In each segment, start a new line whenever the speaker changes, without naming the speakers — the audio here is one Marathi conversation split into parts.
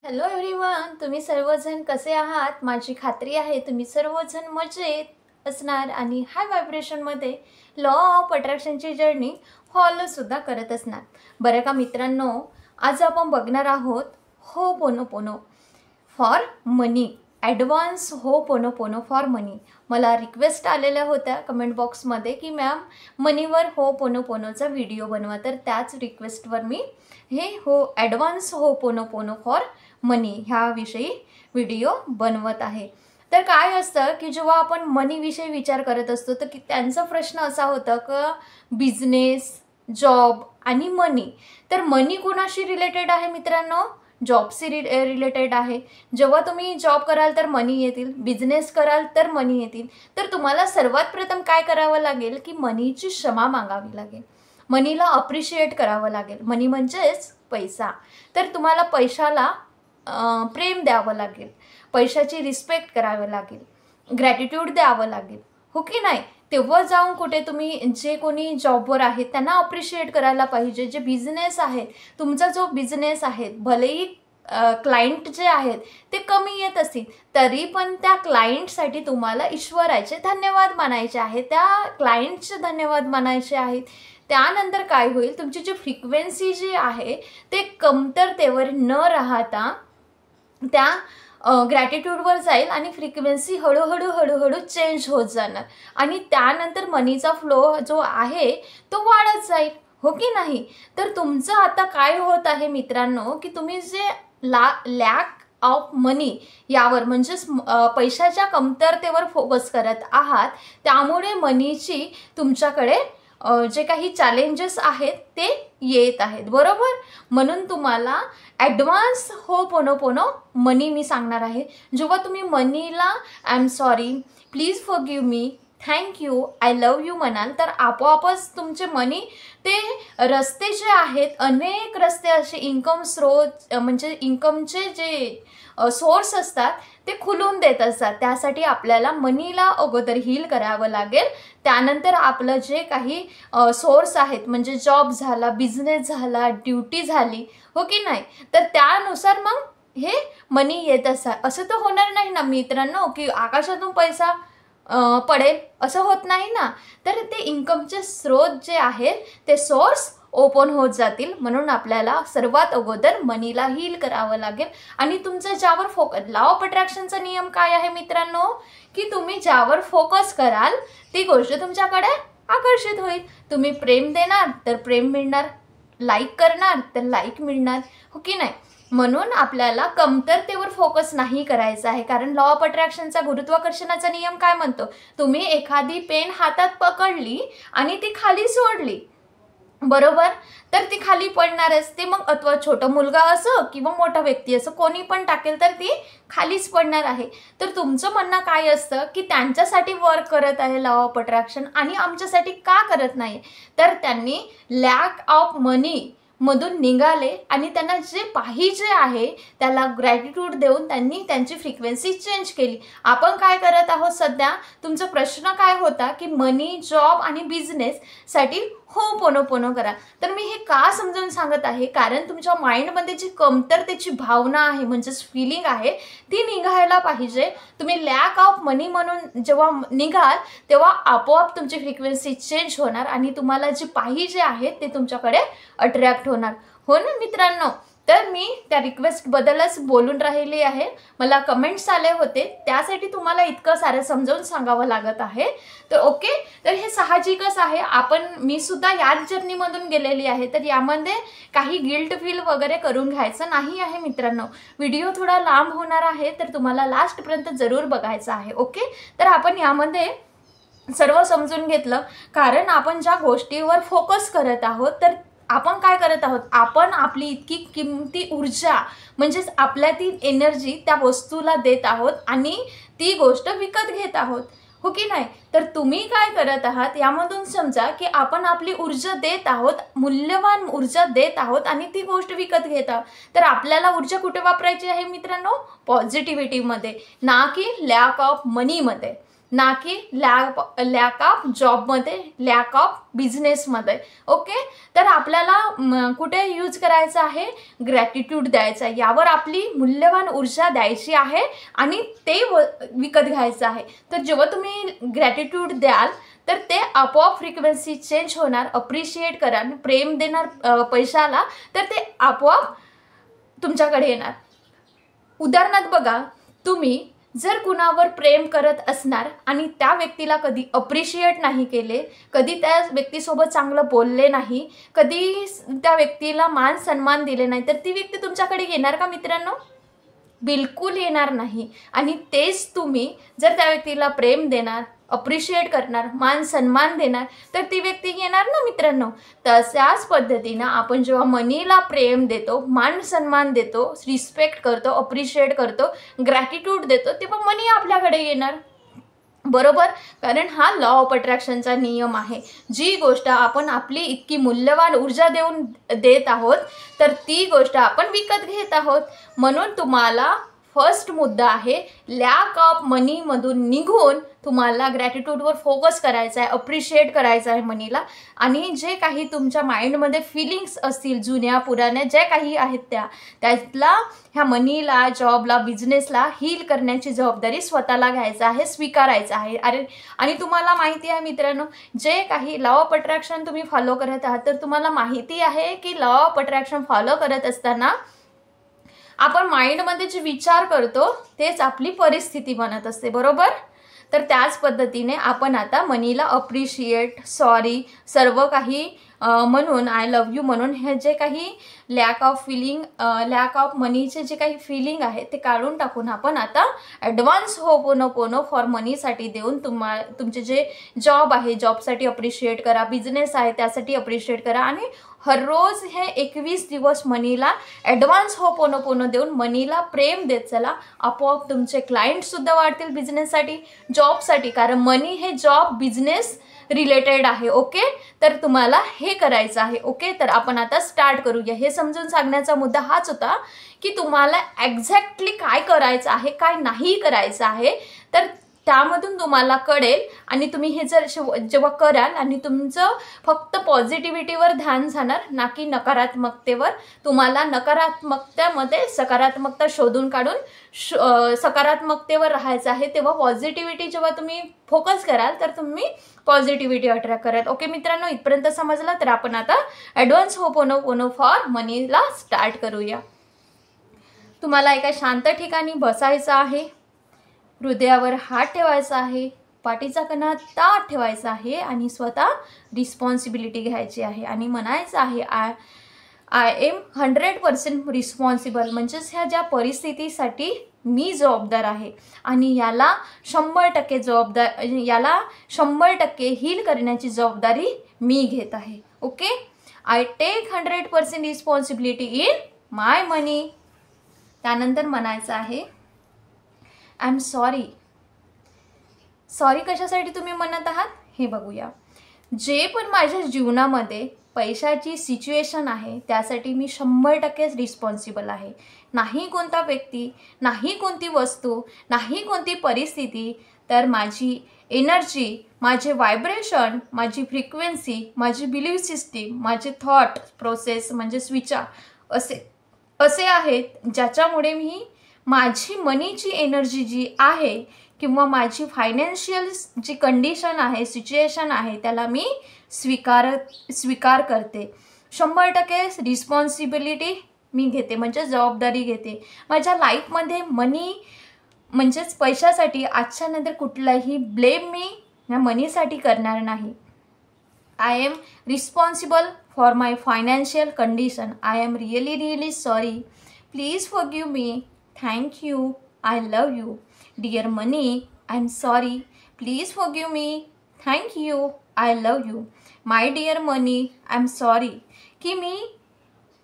हॅलो एव्हरीवन, तुम्ही सर्वजण कसे आहात? माझी खात्री आहे तुम्ही सर्वजण मजेत असणार आणि हाय व्हायब्रेशनमध्ये लॉ ऑफ अट्रॅक्शनची जर्नी फॉलोसुद्धा करत असणार. बरं का मित्रांनो, आज आपण बघणार आहोत Hooponopono for money, advance Hooponopono for money. मला रिक्वेस्ट आलेल्या होत्या कमेंट बॉक्समध्ये की मॅम मनीवर होपोनोपोनोचा व्हिडिओ बनवा, तर त्याच रिक्वेस्टवर मी हे ॲडव्हान्स होपोनोपोनो फॉर मनी ह्याविषयी व्हिडिओ बनवत आहे. तर काय असतं की जेव्हा आपण मनीविषयी विचार करत असतो तर की त्यांचा प्रश्न असा होता का बिझनेस, जॉब आणि मनी. तर मनी कोणाशी रिलेटेड आहे मित्रांनो? जॉबशी रिलेटेड आहे. जेव्हा तुम्ही जॉब कराल तर मनी येतील, बिझनेस कराल तर मनी येतील. तर तुम्हाला सर्वात प्रथम काय करावं लागेल की मनीची क्षमा मागावी लागेल, मनीला अप्रिशिएट करावं लागेल. मनी म्हणजेच पैसा. तर तुम्हाला पैशाला प्रेम द्यावं लागेल, पैशाची रिस्पेक्ट करावं लागेल, ग्रॅटिट्यूड द्यावं लागेल, हो की नाही? तेव्हा जाऊन कुठे तुम्ही जे कोणी जॉबवर आहेत त्यांना अप्रिशिएट करायला पाहिजे. जे बिझनेस आहे, तुमचा जो बिझनेस आहे, भलेही क्लायंट जे आहेत ते कमी येत असतील तरी पण त्या क्लायंटसाठी तुम्हाला ईश्वराचे धन्यवाद मानायचे आहेत, त्या क्लायंटचे धन्यवाद मानायचे आहेत. त्यानंतर काय होईल, तुमची जी फ्रिक्वेन्सी जी आहे ते कमतरतेवर न राहता त्या ग्रॅटिट्यूडवर जाईल आणि फ्रिक्वेन्सी हळूहळू चेंज होत जाणार आणि त्यानंतर मनीचा फ्लो जो आहे तो वाढत जाईल, हो की नाही? तर तुमचं आता काय होत आहे मित्रांनो की तुम्ही जे लॅक ऑफ मनी यावर म्हणजेच पैशाच्या कमतरतेवर फोकस करत आहात, त्यामुळे मनीची तुमच्याकडे जे काही चॅलेंजेस आहेत ते येत आहेत, बरोबर? म्हणून तुम्हाला ॲडव्हान्स होपोनोपोनो मनी मी सांगणार आहे. जेव्हा तुम्ही मनीला I am sorry, please forgive me, thank you, I love you म्हणाल तर आपोआपच तुमचे मनी ते रस्ते जे आहेत, अनेक रस्ते असे इन्कम स्रोत म्हणजे इन्कमचे जे सोर्स असतात ते खुलून देत असतात. त्यासाठी आपल्याला मनीला अगोदर हील करावं लागेल. त्यानंतर आपलं जे काही सोर्स आहेत म्हणजे जॉब झाला, बिझनेस झाला, ड्युटी झाली, हो की नाही? तर त्यानुसार मग हे मनी येत असतात. असं तर होणार नाही ना मित्रांनो की आकाशातून पैसा पडेल, असं होत नाही ना. तर ते इन्कमचे स्रोत जे आहेत ते सोर्स ओपन होत जातील. म्हणून आपल्याला सर्वात अगोदर मनीला हील करावं लागेल आणि तुमचं ज्यावर फोकस, लॉ ऑफ अट्रॅक्शनचा नियम काय आहे मित्रांनो की तुम्ही ज्यावर फोकस कराल ती गोष्ट तुमच्याकडे आकर्षित होईल. तुम्ही प्रेम देणार तर प्रेम मिळणार, लाईक करणार तर लाईक मिळणार, हो की नाही? म्हणून आपल्याला कमतरतेवर फोकस नाही करायचा आहे. कारण लॉ ऑफ अट्रॅक्शनचा गुरुत्वाकर्षणाचा नियम काय म्हणतो, तुम्ही एखादी पेन हातात पकडली आणि ती खाली सोडली, बरोबर, तर ती खाली पडणारच. ते मग अथवा छोटा मुलगा असो किंवा मोठा व्यक्ती असो, कोणी पण टाकेल तर ती खालीच पडणार आहे. तर तुमचं म्हणणं काय असतं की त्यांच्यासाठी वर्क करत आहे लॉ ऑफ अट्रॅक्शन आणि आमच्यासाठी का करत नाही? तर त्यांनी लॅक ऑफ मनी मधून निघाले आणि त्यांना जे पाहिजे आहे त्याला ग्रॅटिट्यूड देऊन त्यांनी त्यांची फ्रिक्वेन्सी चेंज केली. आपण काय करत आहोत सध्या? तुमचा प्रश्न काय होता की मनी, जॉब आणि बिझनेससाठी होपोनोपोनो करा. तर मी हे का समजावून सांगत आहे, कारण तुमच्या माइंडमध्ये जी कमतरतेची भावना आहे म्हणजेच फिलिंग आहे ती निघायला पाहिजे. तुम्ही लॅक ऑफ मनी म्हणून जेव्हा निघाल तेव्हा आपोआप तुमची फ्रिक्वेन्सी चेंज होणार आणि तुम्हाला जे पाहिजे आहे ते तुमच्याकडे अट्रॅक्ट होणार, हो ना मित्रांनो? तर मी त्या रिक्वेस्टबद्दलच बोलून राहिली आहे. मला कमेंट्स आले होते त्यासाठी तुम्हाला इतकं सारं समजावून सांगावं लागत आहे. तर ओके, तर हे साहजिकच आहे. मी सुद्धा याच जर्नीमधून गेलेली आहे, तर यामध्ये काही गिल्ट फील वगैरे करून घ्यायचं नाही आहे मित्रांनो. व्हिडिओ थोडा लांब होणार आहे तर तुम्हाला लास्टपर्यंत जरूर बघायचं आहे, ओके? तर आपण यामध्ये सर्व समजून घेतलं, कारण आपण ज्या गोष्टीवर फोकस करत आहोत तर आपण काय करत आहोत, आपण आपली इतकी किमती ऊर्जा म्हणजेच आपल्यातील एनर्जी त्या वस्तूला देत आहोत आणि ती गोष्ट विकत घेत आहोत, हो की नाही? तर तुम्ही काय करत आहात यामधून समजा की आपण आपली ऊर्जा देत आहोत, मूल्यवान ऊर्जा देत आहोत आणि ती गोष्ट विकत घेत आहोत. तर आपल्याला ऊर्जा कुठे वापरायची आहे मित्रांनो? पॉझिटिव्हिटीमध्ये, ना की लॅक ऑफ मनीमध्ये. ना की लॅक ऑफ जॉबमध्ये, लॅक ऑफ बिझनेसमध्ये. ओके, तर आपल्याला कुठे यूज करायचं आहे, ग्रॅटिट्यूड द्यायचं आहे, यावर आपली मूल्यवान ऊर्जा द्यायची आहे आणि ते विकत घ्यायचं आहे. तर जेव्हा तुम्ही ग्रॅटिट्यूड द्याल तर ते आपोआप फ्रिक्वेन्सी चेंज होणार, अप्रिशिएट कराल, प्रेम देणार पैशाला, तर ते आपोआप तुमच्याकडे येणार. उदाहरणार्थ बघा, तुम्ही जर कुणावर प्रेम करत असणार आणि त्या व्यक्तीला कधी अप्रिशिएट नाही केले, कधी त्या व्यक्तीसोबत चांगलं बोलले नाही, कधी त्या व्यक्तीला मान सन्मान दिले नाही, तर ती व्यक्ती तुमच्याकडे येणार का मित्रांनो? बिलकुल येणार नाही. आणि तेच तुम्ही जर त्या व्यक्तीला प्रेम देणार, अप्रिशिएट करणार, मान सन्मान देणार, तर ती व्यक्ती येणार ना मित्रांनो. तशाच पद्धतीनं आपण जेव्हा मनीला प्रेम देतो, मान सन्मान देतो, रिस्पेक्ट करतो, अप्रिशिएट करतो, ग्रॅटिट्यूड देतो, तेव्हा मनी आपल्याकडे येणार. बरोबर, कारण हा लॉ ऑफ अट्रॅक्शनचा नियम आहे. जी गोष्ट आपण आपली इतकी मूल्यवान ऊर्जा देऊन देत आहोत, तर ती गोष्ट आपण विकत घेत आहोत. म्हणून तुम्हाला फर्स्ट मुद्दा आहे, लॅक ऑफ मनीमधून निघून तुम्हाला ग्रॅटिट्यूडवर फोकस करायचा आहे, अप्रिशिएट करायचं आहे मनीला. आणि जे काही तुमच्या माइंडमध्ये फिलिंग्स असतील, जुन्या पुराण्या ज्या काही आहेत त्यातला ह्या मनीला, जॉबला, बिझनेसला हील करण्याची जबाबदारी स्वतःला घ्यायचं आहे, स्वीकारायचं आहे. आणि तुम्हाला माहिती आहे मित्रांनो, जे काही लॉ ऑफ अट्रॅक्शन तुम्ही फॉलो करत आहात, तर तुम्हाला माहिती आहे की लॉ ऑफ अट्रॅक्शन फॉलो करत असताना आपण माइंडमध्ये जे विचार करतो तेच आपली परिस्थिती बनत असते. बरोबर, तर त्याच पद्धतीने आपण आता मनीला अप्रिशिएट, सॉरी, सर्व काही म्हणून, आय लव्ह यू म्हणून, हे जे काही लॅक ऑफ मनीचे जे काही फिलिंग आहे ते काढून टाकून आपण आता ॲडव्हान्स होपोनोपोनो फॉर मनीसाठी देऊन तुमचे जे जॉब आहे, जॉबसाठी अप्रिशिएट करा, बिझनेस आहे त्यासाठी अप्रिशिएट करा, आणि हर रोज हे 21 दिवस मनीला ॲडव्हान्स होपोनोपोनो देऊन मनीला प्रेम देत चला. आपोआप तुमचे क्लायंटसुद्धा वाढतील बिझनेससाठी, जॉबसाठी, कारण मनी हे जॉब, बिझनेस रिलेटेड आहे. ओके, तर तुम्हाला हे करायचं आहे. ओके, तर आपण आता स्टार्ट करूया. हे समजून सांगण्याचा मुद्दा हाच होता की तुम्हाला एक्झॅक्टली काय करायचं आहे, काय नाही करायचं आहे, तर त्यामधून तुम्हाला कळेल. आणि तुम्ही हे जर जेव्हा कराल आणि तुमचं फक्त पॉझिटिव्हिटीवर ध्यान जाणार, ना की नकारात्मकतेवर. तुम्हाला नकारात्मकतेमध्ये सकारात्मकता शोधून काढून सकारात्मकतेवर राहायचं आहे. तेव्हा पॉझिटिव्हिटी जेव्हा तुम्ही फोकस कराल तर तुम्ही पॉझिटिव्हिटी अट्रॅक्ट कराल. ओके मित्रांनो, इथपर्यंत समजलं. तर आपण आता advance Hooponopono for Manila start करूया. तुम्हाला एका शांत ठिकाणी बसायचं आहे, हृदयावर हात ठेवायचा आहे, पाठीचा कणा ताठ ठेवायचा आहे आणि स्वतः रिस्पॉन्सिबिलिटी घ्यायची आहे आणि म्हणायचं आहे, आय एम 100% रिस्पॉन्सिबल. म्हणजेच ह्या ज्या परिस्थितीसाठी मी जबाबदार आहे आणि याला 100% हील करण्याची जबाबदारी मी घेत आहे. Okay, I take 100% responsibility in my money. त्यानंतर म्हणायचं आहे, आय एम सॉरी. सॉरी कशासाठी तुम्ही म्हणत आहात हे बघूया. जे पण माझ्या जीवनामध्ये पैशाची सिच्युएशन आहे त्यासाठी मी 100% रिस्पॉन्सिबल आहे. नाही कोणता व्यक्ती, नाही कोणती वस्तू, नाही कोणती परिस्थिती, तर माझी एनर्जी, माझे व्हायब्रेशन, माझी फ्रिक्वेन्सी, माझी बिलीफ सिस्टीम, माझे थॉट प्रोसेस म्हणजेच विचार असे आहेत ज्याच्यामुळे मी माझी मनीची एनर्जी जी आहे किंवा माझी फायनान्शियल जी कंडिशन आहे, सिच्युएशन आहे, त्याला मी स्वीकार करते. 100% रिस्पॉन्सिबिलिटी मी घेते, म्हणजे जबाबदारी घेते. माझ्या लाईफमध्ये मनी म्हणजेच पैशासाठी आजच्या नंतर कुठलाही ब्लेम मी या मनीसाठी करणार नाही. I am responsible for my financial condition. I am really sorry. Please forgive me. Thank you. I love you. Dear money, I'm sorry. Please forgive me. Thank you. I love you. My dear money, I'm sorry. की मी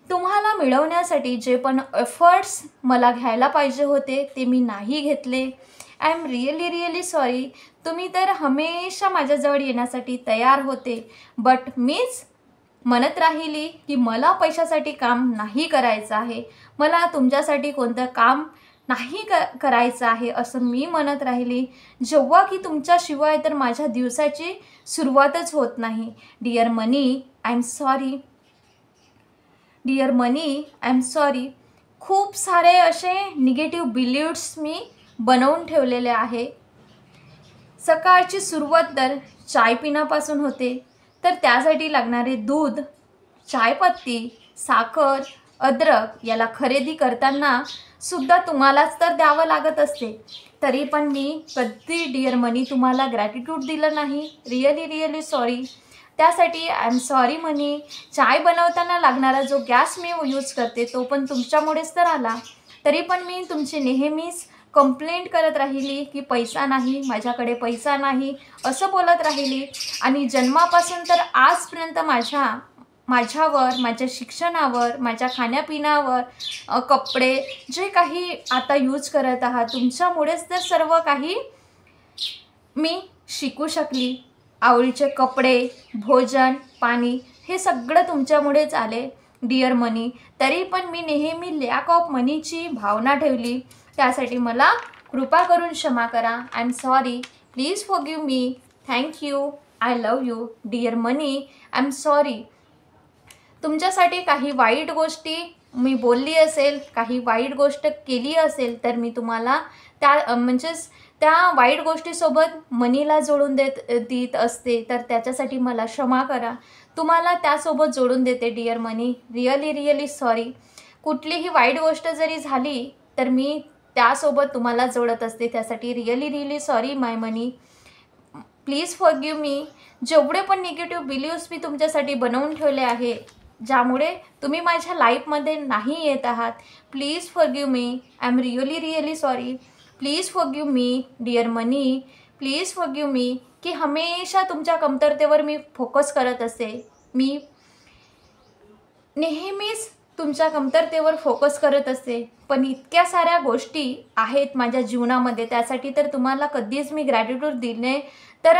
तुम्हाला मिळवण्यासाठी जे पण एफर्ट्स मला घ्यायला पाहिजे होते ते मी नाही घेतले. I am really sorry. तुम्ही तर हमेशा माझ्याजवळ येण्यासाठी तयार होते, बट मीच म्हणत राहिली की मला पैशासाठी काम नाही करायचं आहे, मला तुमच्यासाठी कोणतं काम नाही करायचं आहे असं मी म्हणत राहिली, जेव्हा की तुमच्याशिवाय तर माझ्या दिवसाची सुरुवातच होत नाही. Dear money, I am sorry. Dear money, I am sorry. खूप सारे असे निगेटिव्ह बिलीव्स मी बनवून ठेवलेले आहे. सकाळची सुरुवात तर चाय पिण्यापासून होते, तर त्यासाठी लागणारे दूध, चायपत्ती, साखर, अद्रक याला खरेदी करताना सुद्धा तुम्हालाच तर द्यावं लागत असते. तरी पण मी कधी डिअर मनी तुम्हाला ग्रॅटिट्यूड दिलं नाही. Really really sorry. त्यासाठी आय एम सॉरी मनी. चाय बनवताना लागणारा जो गॅस मी यूज करते तो पण तुमच्यामुळेच तर आला. तरी पण मी तुमची नेहमीच कंप्लेंट करत राहिली की पैसा नाही, माझ्याकडे पैसा नाही असं बोलत राहिली. आणि जन्मापासून तर आजपर्यंत माझ्यावर, माझ्या शिक्षणावर, माझ्या खाण्यापिण्यावर, कपडे जे काही आता यूज करत आहात तुमच्यामुळेच तर सर्व काही मी शिकू शकली. आवडीचे कपडे, भोजन, पाणी हे सगळं तुमच्यामुळेच आले डिअर मनी. तरी पण मी नेहमी लॅक ऑफ मनीची भावना ठेवली. त्यासाठी मला कृपा करून क्षमा करा. I am sorry. Please forgive me. Thank you. I love you. Dear money, I am sorry. तुमच्यासाठी काही वाईट गोष्टी मी बोलली असेल, काही वाईट गोष्ट केली असेल तर मी तुम्हाला त्या वाईट गोष्टीसोबत मनीला जोडून देत असते, तर त्याच्यासाठी मला क्षमा करा. तुम्हाला त्यासोबत जोडून देते dear money. Really really sorry. कुठलीही वाईट गोष्ट जरी झाली तर मी त्यासोबत तुम्हाला जोडत असते. त्यासाठी really really sorry my money. Please forgive मी. जेवढे पण निगेटिव्ह बिलीव्स मी तुमच्यासाठी बनवून ठेवले आहे, ज्यामुळे तुम्ही माझ्या लाईफमध्ये नाही येत आहात, please forgive me. I am really really sorry. Please forgive me dear money. Please forgive me की हमेशा तुमच्या कमतरतेवर मी फोकस करत असते. मी नेहमीच तुमच्या कमतरतेवर फोकस करत असते. पण इतक्या साऱ्या गोष्टी आहेत माझ्या जीवनामध्ये, त्यासाठी तर तुम्हाला कधीच मी ग्रॅटिट्यूड दिले तर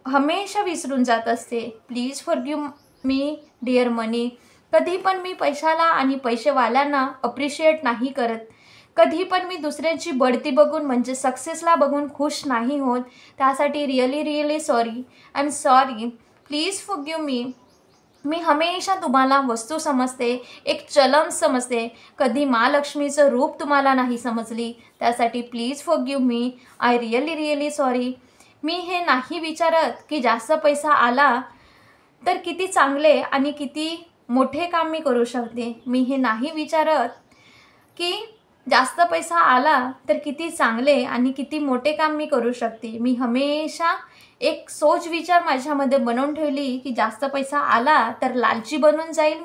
हमेशा विसरून जात असते. प्लीज फॉरगिव्ह मी डिअर मनी. कधी पण मी पैशाला आणि पैसेवाल्यांना अप्रिशिएट नाही करत. कधी पण मी दुसऱ्यांची बढती बघून म्हणजे सक्सेसला बघून खुश नाही होत. त्यासाठी really really sorry. I am sorry. Please forgive me. मी हमेशा तुम्हाला वस्तू समजते, एक चलन समजते, कधी महालक्ष्मीचं रूप तुम्हाला नाही समजली. त्यासाठी please forgive me. I really really sorry. मी हे नाही विचारत की जास्त पैसा आला तर किती चांगले आणि किती मोठे काम मी करू शकते. मी हे नाही विचारत की जास्त पैसा आला तर किती चांगले आणि किती मोठे काम मी करू शकते. मी हमेशा एक सोच विचार माझ्यामध्ये बनवून ठेवली की जास्त पैसा आला तर लालची बनून जाईल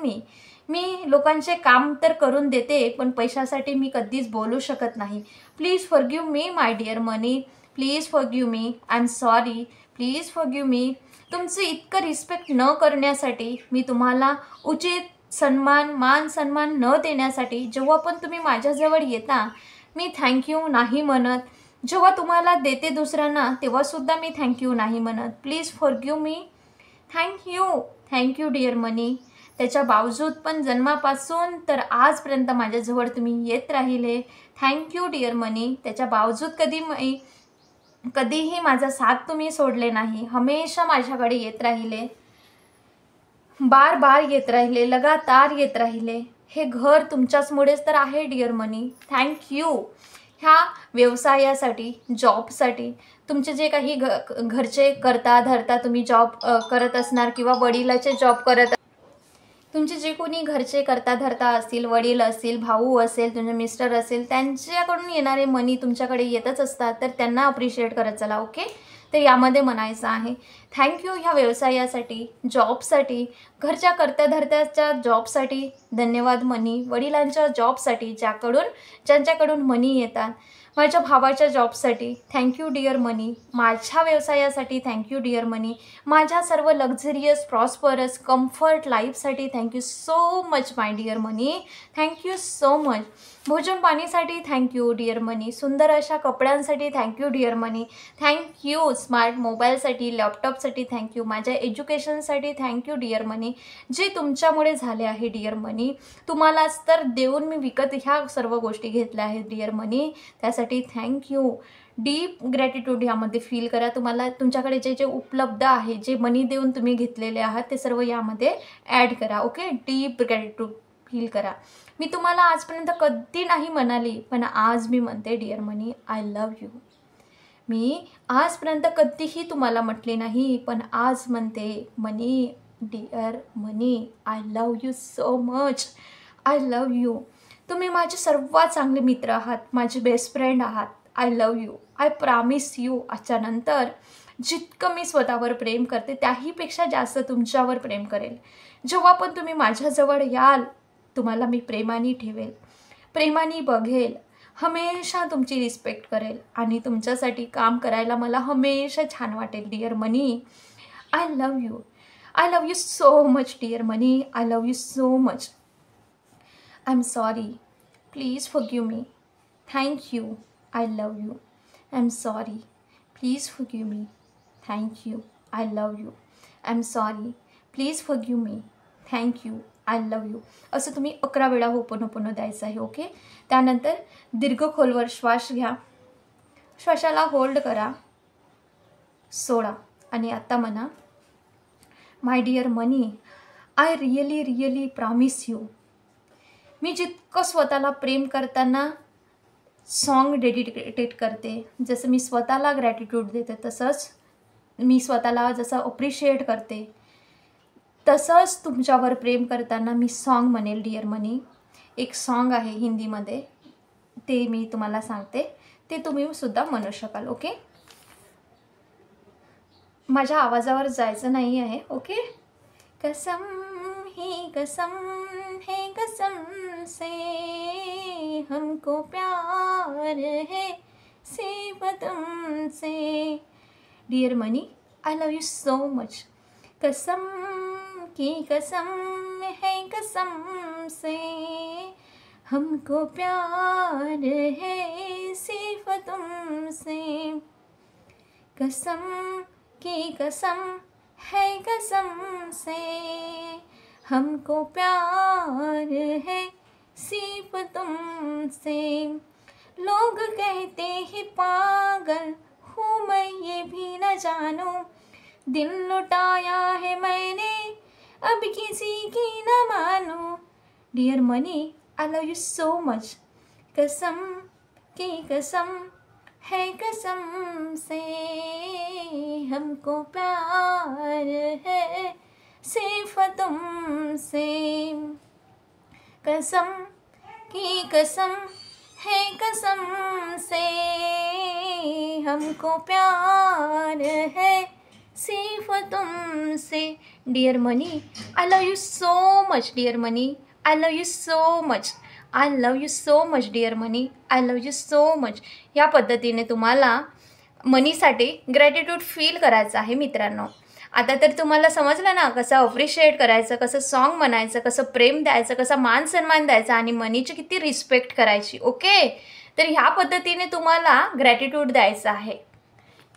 मी लोकांचे काम तर करून देते, पण पैशासाठी मी कधीच बोलू शकत नाही. Please forgive me my dear money. Please forgive me. I am sorry. Please forgive me. तुमचं इतकं रिस्पेक्ट न करण्यासाठी, मी तुम्हाला उचित मान सन्मान न देण्यासाठी, जेव्हा पण तुम्ही माझ्याजवळ येता मी थँक्यू नाही म्हणत. जेव्हा तुम्हाला देते दुसऱ्यांना तेव्हासुद्धा मी थँक्यू नाही म्हणत. Please forgive me. Thank you dear money. त्याच्या बावजूद पण जन्मापासून तर आजपर्यंत माझ्याजवळ तुम्ही येत राहिले. Thank you dear money. त्याच्या बावजूद कधीही माझा साथ तुम्ही सोडले नाही. हमेशा माझ्याकडे येत राहिले, बार येत राहिले, लगातार येत राहिले. हे घर तुमच्याचमुळेच तर आहे डिअर मनी. थँक्यू. ह्या व्यवसायासाठी, जॉबसाठी, तुमचे जे काही घरचे करता धरता तुम्ही जॉब करत असणार किंवा वडिलाचे जॉब करत, तुमचे जे कोणी घरचे करता धरता असतील, वडील असतील, भाऊ असेल, तुमचे मिस्टर असेल, त्यांच्याकडून येणारे मनी तुमच्याकडे येतच असतात, तर त्यांना अप्रिशिएट करत चला. ओके. तर यामध्ये म्हणायचं आहे थँक्यू. ह्या व्यवसायासाठी, जॉबसाठी, घरच्या करता धरत्याच्या जॉबसाठी धन्यवाद मनी. वडिलांच्या जॉबसाठी ज्यांच्याकडून मनी येतात. माझ्या भावाच्या जॉबसाठी थँक्यू डिअर मनी. माझ्या व्यवसायासाठी थँक्यू डिअर मनी. माझ्या सर्व लक्झरियस, प्रॉस्परस, कम्फर्ट लाईफसाठी thank you so much my dear money. Thank you so much. भोजन पाणीसाठी थँक्यू डिअर मनी. सुंदर अशा कपड्यांसाठी thank you dear money. Thank you smart मोबाईलसाठी, लॅपटॉपसाठी थँक्यू. माझ्या एज्युकेशनसाठी थँक्यू डिअर मनी, जे तुमच्यामुळे झाले आहे डिअर मनी. तुम्हालाच तर देऊन मी विकत ह्या सर्व गोष्टी घेतल्या आहेत डिअर मनी, त्यासाठी थँक्यू. डीप ग्रॅटिट्यूड यामध्ये फील करा. तुम्हाला तुमच्याकडे जे जे उपलब्ध आहे, जे मनी देऊन तुम्ही घेतलेले आहात, ते सर्व यामध्ये ॲड करा. ओके, डीप ग्रॅटिट्यूड फील करा. मी तुम्हाला आजपर्यंत कधी नाही म्हणाली, पण आज मी म्हणते dear money, I love you. मी आजपर्यंत कधीही तुम्हाला म्हटले नाही, पण आज म्हणते money, dear money, I love you so much. I love you. तुम्ही माझे सर्वात चांगले मित्र आहात, माझे बेस्ट फ्रेंड आहात. I love you. I promise you. आजच्यानंतर जितकं मी स्वतःवर प्रेम करते त्याहीपेक्षा जास्त तुमच्यावर प्रेम करेल. जेव्हा पण तुम्ही माझ्याजवळ याल, तुम्हाला मी प्रेमाने ठेवेल, प्रेमाने बघेल, हमेशा तुमची रिस्पेक्ट करेल आणि तुमच्यासाठी काम करायला मला हमेशा छान वाटेल dear money. I love you. I love you so much dear money. I love you so much. I am sorry. Please forgive me. Thank you. I love you. I'm sorry. Please forgive me. Thank you. I love you. I'm sorry. Please forgive me. Thank you. I love you. असं तुम्ही 11 वेळा होपोनोपोनो द्यायचं आहे. ओके. त्यानंतर दीर्घ खोलवर श्वास घ्या. श्वासाला होल्ड करा, सोडा आणि आता म्हणा, my dear money, I really promise you. मी जितकं स्वतःला प्रेम करताना सॉन्ग डेडिकेट करते, जसं मी स्वतःला ग्रॅटिट्यूड देते, तसंच मी स्वतःला जसं अप्रिशिएट करते, तसंच तुमच्यावर प्रेम करताना मी सॉन्ग म्हणेल डिअर मनी. एक सॉन्ग आहे हिंदीमध्ये, ते मी तुम्हाला सांगते, ते तुम्ही सुद्धा म्हणू शकाल. ओके. माझ्या आवाजावर जायचं नाही आहे. ओके. कसम ही कसम है कसम से हमको प्यार है सिर्फ तुमसे. Dear money, I love you so much. कसम की कसम है कसम से हमको प्यार है सिर्फ तुमसे. कसम की कसम है कसम से हमको प्यार है सिर्फ तुमसे. लोग कहते हैं पागल हूँ मैं, ये भी न जानूं, दिल लुटाया है मैंने, अब किसी की न मानूं. Dear money, I love you so much. कसम की कसम है कसम से हमको प्यार है सिर्फ तुमसे. कसम की कसम है कसम से हमको प्यार है सिर्फ तुमसे. Dear money, I love you so much. Dear money, I love you so much. I love you so much dear money. I love you so much. या पद्धतीने तुम्हाला मनीसाठी ग्रॅटिट्यूड फील करायचं आहे मित्रांनो. आता तर तुम्हाला समजलं ना, कसं अप्रिशिएट करायचं, कसं सॉन्ग म्हणायचं, कसं प्रेम द्यायचं, कसा मान सन्मान द्यायचा आणि मनीची किती रिस्पेक्ट करायची. ओके. तर ह्या पद्धतीने तुम्हाला ग्रॅटिट्यूड द्यायचं आहे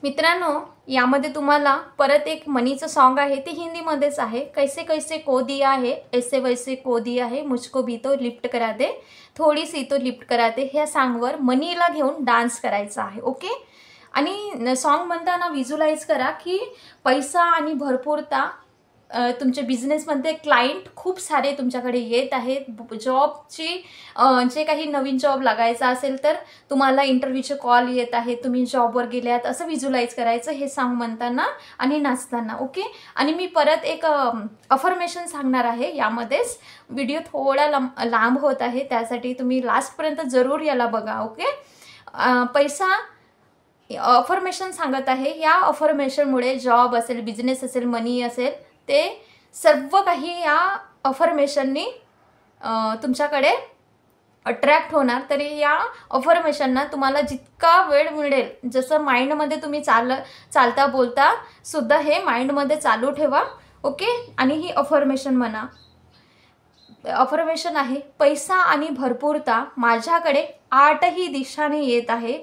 मित्रांनो. यामध्ये तुम्हाला परत एक मनीचं सॉन्ग आहे, ते हिंदीमध्येच आहे. कैसे कैसे को दिया है, ऐसे वैसे को दिया है, मुझको भी तो लिफ्ट करा दे, थोडी सी तो लिफ्ट करा दे. ह्या सॉन्गवर मनीला घेऊन डान्स करायचा आहे. ओके. आणि सॉन्ग म्हणताना व्हिज्युअलाइज करा की पैसा आणि भरपूरता तुमच्या बिझनेसमध्ये क्लायंट खूप सारे तुमच्याकडे येत आहेत. जॉबची जे काही नवीन जॉब लागायचा असेल तर तुम्हाला इंटरव्ह्यूचे कॉल येत आहेत, तुम्ही जॉबवर गेल्यात, असं व्हिज्युअलाइज करायचं हे सॉन्ग म्हणताना आणि नाचताना. ओके. आणि मी परत एक अफर्मेशन सांगणार आहे. यामध्येच व्हिडिओ थोडा लांब होत आहे, त्यासाठी तुम्ही लास्टपर्यंत जरूर याला बघा. ओके. पैसा अफर्मेशन सांगत आहे. या अफर्मेशनमुळे जॉब असेल, बिझनेस असेल, मनी असेल, ते सर्व काही या अफर्मेशननी तुमच्याकडे अट्रॅक्ट होणार. तरी या अफर्मेशनना तुम्हाला जितका वेळ मिळेल, जसं माइंडमध्ये तुम्ही चालता बोलता सुद्धा हे माइंडमध्ये चालू ठेवा. ओके. आणि ही अफर्मेशन म्हणा. अफर्मेशन आहे, पैसा आणि भरपूरता माझ्याकडे 8ही दिशाने येत आहे,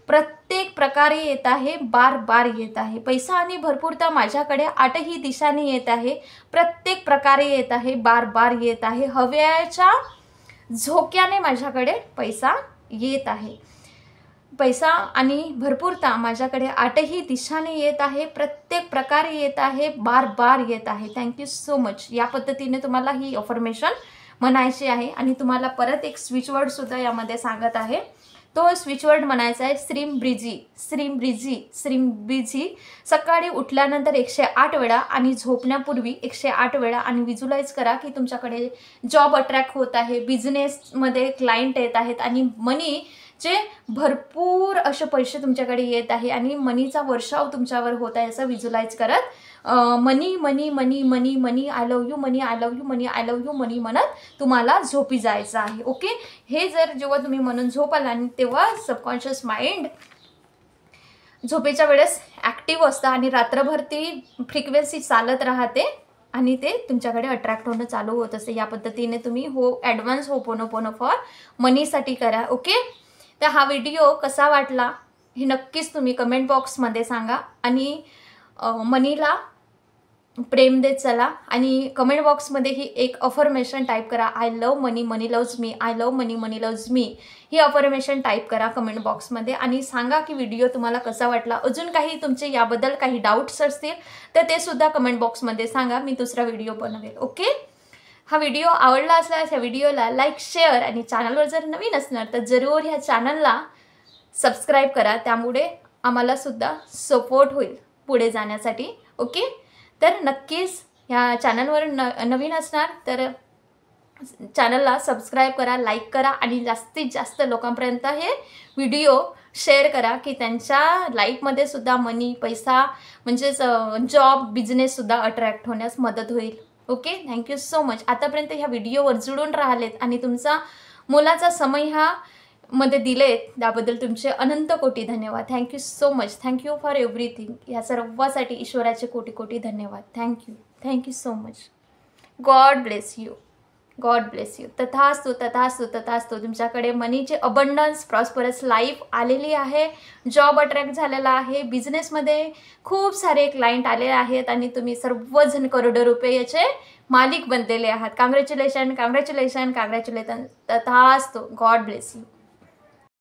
प्रत्येक प्रकारे येत आहे, बार बार येत आहे. पैसा आणि भरपूरता माझ्याकडे 8ही दिशाने येत आहे, प्रत्येक प्रकारे येत आहे, बार बार येत आहे. हव्याच्या झोक्याने माझ्याकडे पैसा येत आहे. पैसा आणि भरपूरता माझ्याकडे 8ही दिशाने येत आहे, प्रत्येक प्रकारे येत आहे, बार बार येत आहे. Thank you so much. या पद्धतीने तुम्हाला ही अफर्मेशन म्हणायची आहे. आणि तुम्हाला परत एक स्विच वर्डसुद्धा यामध्ये सांगत आहे. तो स्विच वर्ड म्हणायचा आहे श्रीम ब्रिजी, श्रीम ब्रिजी, श्रीम ब्रिजी. सकाळी उठल्यानंतर 108 वेळा आणि झोपण्यापूर्वी 108 वेळा. आणि विज्युलाइज करा की तुमच्याकडे जॉब अट्रॅक्ट होत आहे, बिझनेसमध्ये क्लायंट येत आहेत आणि मनीचे भरपूर असे पैसे तुमच्याकडे येत आहे आणि मनीचा वर्षाव तुमच्यावर होत आहे असं विज्युलाइज करत money money money money money, I love you money, I love you money, I love you money म्हणत तुम्हाला झोपी जायचं आहे. ओके. हे जर जेव्हा तुम्ही म्हणून झोपाल आणि तेव्हा सबकॉन्शियस माइंड झोपेच्या वेळेस ॲक्टिव्ह असतं आणि रात्रभर ती फ्रिक्वेन्सी चालत राहते आणि ते तुमच्याकडे अट्रॅक्ट होणं चालू होत असते. या पद्धतीने तुम्ही ॲडव्हान्स होपोनोपोनो फॉर मनीसाठी करा. ओके. तर हा व्हिडिओ कसा वाटला हे नक्कीच तुम्ही कमेंट बॉक्समध्ये सांगा. आणि मनीला प्रेम देत चला. आणि कमेंट बॉक्समध्ये ही एक अफर्मेशन टाईप करा, I love money, money loves me, I love money, money loves me. He affirmation type करा कमेंट बॉक्समध्ये आणि सांगा की व्हिडिओ तुम्हाला कसा वाटला. अजून काही तुमचे याबद्दल काही डाऊट्स असतील तर ते सुद्धा कमेंट बॉक्समध्ये सांगा, मी दुसरा व्हिडिओ बनवेल. ओके. हा व्हिडिओ आवडला असल्यास या व्हिडिओला लाईक, शेअर आणि चॅनलवर जर नवीन असणार तर जरूर ह्या चॅनलला सबस्क्राईब करा, त्यामुळे आम्हाला सुद्धा सपोर्ट होईल पुढे जाण्यासाठी. ओके. तर नक्कीच ह्या चॅनलवर नवीन असणार तर चॅनलला सबस्क्राईब करा, लाईक करा आणि जास्तीत जास्त लोकांपर्यंत हे व्हिडिओ शेअर करा की त्यांच्या लाईफमध्ये सुद्धा मनी, पैसा म्हणजेच जॉब, बिझनेससुद्धा अट्रॅक्ट होण्यास मदत होईल. ओके. Thank you so much. आतापर्यंत ह्या व्हिडिओवर जुळून राहिलेत आणि तुमचा मोलाचा समय मध्ये दिलेत त्याबद्दल तुमचे अनंत कोटी धन्यवाद. Thank you so much. Thank you for everything. या सर्वासाठी ईश्वराचे कोटी कोटी धन्यवाद. Thank you. Thank you so much. God bless you. God bless you. तथास्तु तथास्तु तथास्तु. तुमच्याकडे मनीचे अबंडन्स, प्रॉस्परस लाईफ आलेली आहे, जॉब अट्रॅक्ट झालेला आहे, बिझनेसमध्ये खूप सारे क्लायंट आलेले आहेत आणि तुम्ही सर्वजण करोडो रुपयाचे मालिक बनलेले आहात. Congratulation, congratulation, congratulation. तथास्तु. God bless you.